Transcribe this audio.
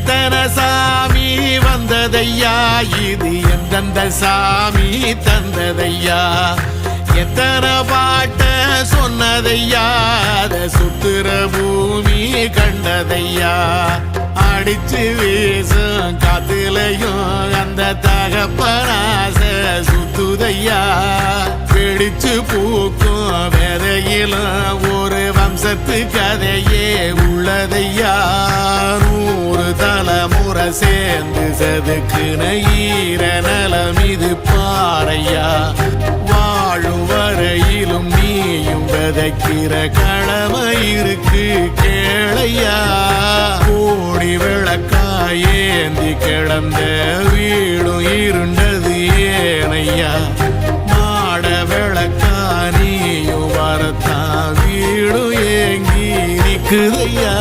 எத்தனை சாமி வந்ததையா இது எந்தெந்த சாமி தந்ததையா எத்தனை பாட்ட சொன்னதையா அத சுத்துற பூமி கண்டதையா அடிச்சு வீசும் காத்துலையும் அந்த தகப்பனாச சுத்துதையா பிடிச்சு பூக்கும் விதையிலும் ஒரு வம்சத்து கதையே உள்ளதையா 100 தலைமுறை சேர்ந்து செதுக்குன ஈர நலம் இது பாறையா வாழும் வரையிலும் நீயும் விதைக்கிற கடமை இருக்கு கேளையா கோடி விளக்காயேந்தி கிடந்த வீடும் இருண்டது ஏனையா மாட விளக்கா நீயும் வரத்தான் வீடும் ஏங்கி நிக்குதையா